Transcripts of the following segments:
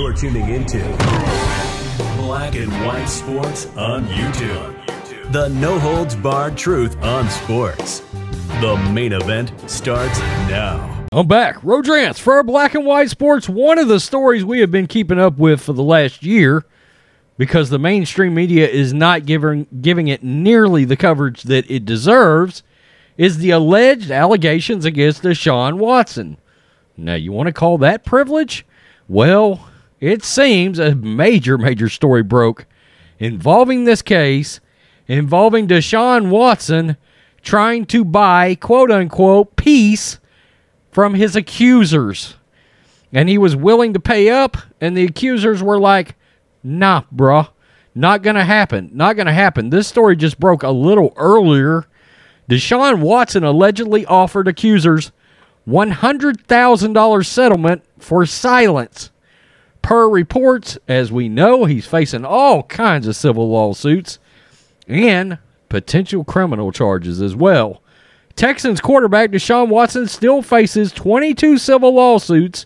You're tuning into Black and White Sports on YouTube. The no-holds-barred truth on sports. The main event starts now. I'm back. Rodrance for Black and White Sports. One of the stories we have been keeping up with for the last year, because the mainstream media is not giving it nearly the coverage that it deserves, is the alleged allegations against DeShaun Watson. Now, you want to call that privilege? Well, it seems a major story broke involving this case, involving DeShaun Watson trying to buy, quote-unquote, peace from his accusers. And he was willing to pay up, and the accusers were like, nah, bruh, not going to happen. Not going to happen. This story just broke a little earlier. DeShaun Watson allegedly offered accusers $100,000 settlement for silence. Per reports, as we know, he's facing all kinds of civil lawsuits and potential criminal charges as well. Texans quarterback DeShaun Watson still faces 22 civil lawsuits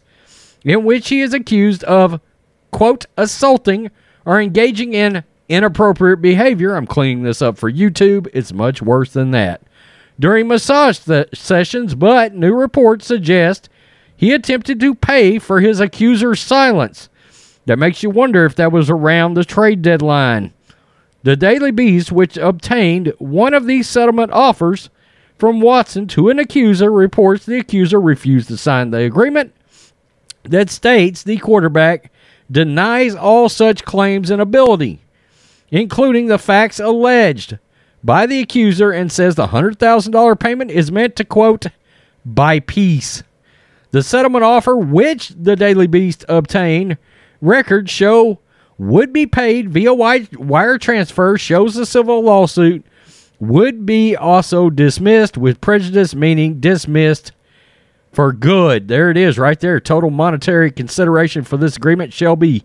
in which he is accused of, quote, assaulting or engaging in inappropriate behavior. I'm cleaning this up for YouTube. It's much worse than that. During massage sessions, but new reports suggest he attempted to pay for his accuser's silence. That makes you wonder if that was around the trade deadline. The Daily Beast, which obtained one of these settlement offers from Watson to an accuser, reports the accuser refused to sign the agreement that states the quarterback denies all such claims and ability, including the facts alleged by the accuser, and says the $100,000 payment is meant to, quote, buy peace. The settlement offer, which the Daily Beast obtained, records show would be paid via wire transfer, shows the civil lawsuit would be also dismissed with prejudice, meaning dismissed for good. There it is right there. Total monetary consideration for this agreement shall be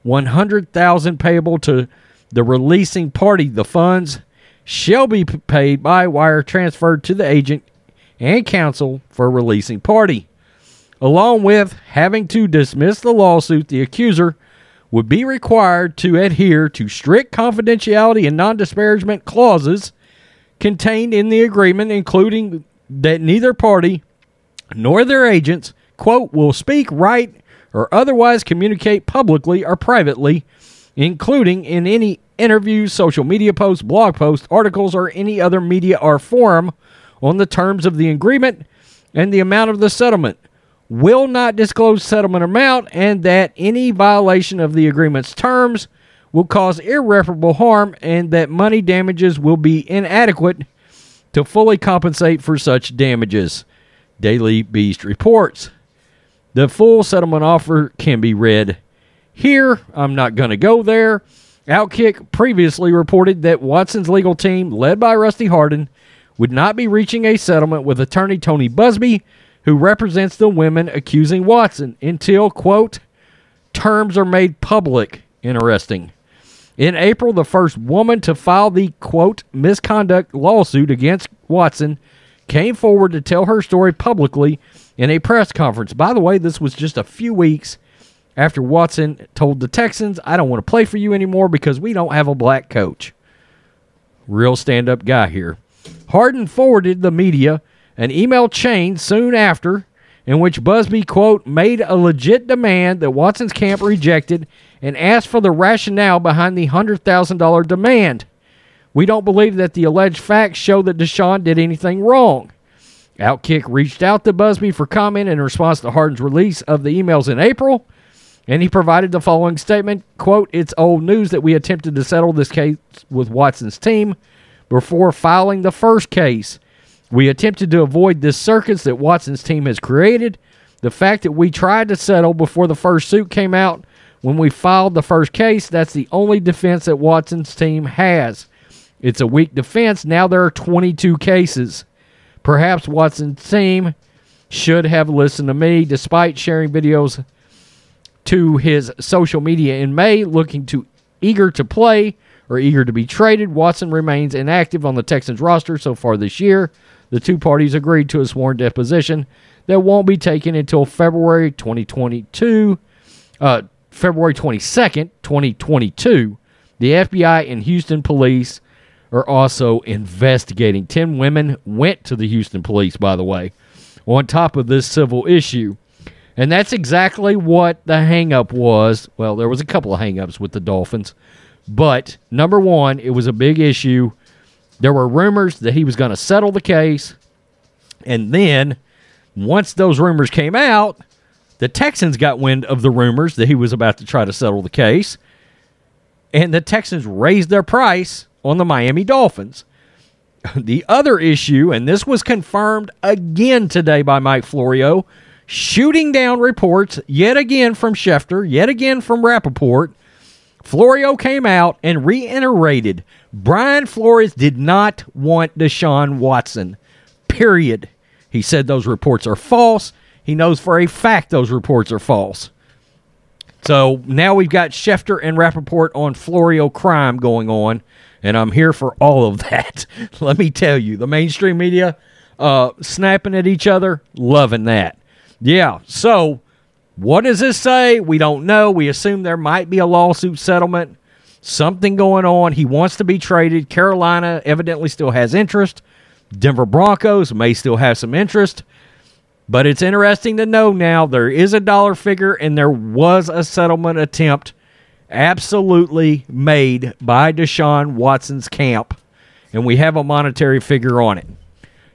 $100,000 payable to the releasing party. The funds shall be paid by wire transfer to the agent and counsel for releasing party. Along with having to dismiss the lawsuit, the accuser would be required to adhere to strict confidentiality and non-disparagement clauses contained in the agreement, including that neither party nor their agents, quote, will speak, write, or otherwise communicate publicly or privately, including in any interviews, social media posts, blog posts, articles, or any other media or forum on the terms of the agreement and the amount of the settlement, will not disclose settlement amount, and that any violation of the agreement's terms will cause irreparable harm, and that money damages will be inadequate to fully compensate for such damages. Daily Beast reports. The full settlement offer can be read here. I'm not going to go there. Outkick previously reported that Watson's legal team, led by Rusty Hardin, would not be reaching a settlement with attorney Tony Busby, who represents the women accusing Watson, until, quote, terms are made public. Interesting. In April, the first woman to file the, quote, misconduct lawsuit against Watson came forward to tell her story publicly in a press conference. By the way, this was just a few weeks after Watson told the Texans, I don't want to play for you anymore because we don't have a black coach. Real stand-up guy here. Hardin forwarded the media an email chain soon after in which Busby, quote, made a legit demand that Watson's camp rejected and asked for the rationale behind the $100,000 demand. We don't believe that the alleged facts show that DeShaun did anything wrong. Outkick reached out to Busby for comment in response to Hardin's release of the emails in April, and he provided the following statement, quote, it's old news that we attempted to settle this case with Watson's team before filing the first case. We attempted to avoid this circus that Watson's team has created. The fact that we tried to settle before the first suit came out when we filed the first case, that's the only defense that Watson's team has. It's a weak defense. Now there are 22 cases. Perhaps Watson's team should have listened to me. Despite sharing videos to his social media in May, eager to play or eager to be traded, Watson remains inactive on the Texans roster so far this year. The two parties agreed to a sworn deposition that won't be taken until February 2022. February 22nd, 2022, the FBI and Houston police are also investigating. 10 women went to the Houston police, by the way, on top of this civil issue. And that's exactly what the hang-up was. Well, there was a couple of hang-ups with the Dolphins. But, number one, it was a big issue. There were rumors that he was going to settle the case. And then, once those rumors came out, the Texans got wind of the rumors that he was about to try to settle the case. And the Texans raised their price on the Miami Dolphins. The other issue, and this was confirmed again today by Mike Florio, shooting down reports yet again from Schefter, yet again from Rappaport. Florio came out and reiterated Brian Flores did not want DeShaun Watson, period. He said those reports are false. He knows for a fact those reports are false. So now we've got Schefter and Rappaport on Florio crime going on, and I'm here for all of that. Let me tell you, the mainstream media snapping at each other, loving that. Yeah, so what does this say? We don't know. We assume there might be a lawsuit settlement, something going on. He wants to be traded. Carolina evidently still has interest. Denver Broncos may still have some interest. But it's interesting to know now there is a dollar figure and there was a settlement attempt absolutely made by DeShaun Watson's camp. And we have a monetary figure on it.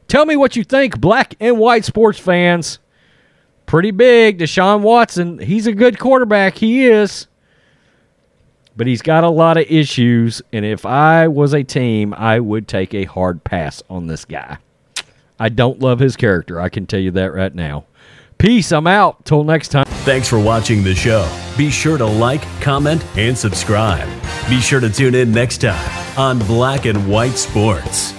Tell me what you think, black and white sports fans. Pretty big. DeShaun Watson, he's a good quarterback. He is. But he's got a lot of issues. And if I was a team, I would take a hard pass on this guy. I don't love his character. I can tell you that right now. Peace. I'm out. Till next time. Thanks for watching the show. Be sure to like, comment, and subscribe. Be sure to tune in next time on Black and White Sports.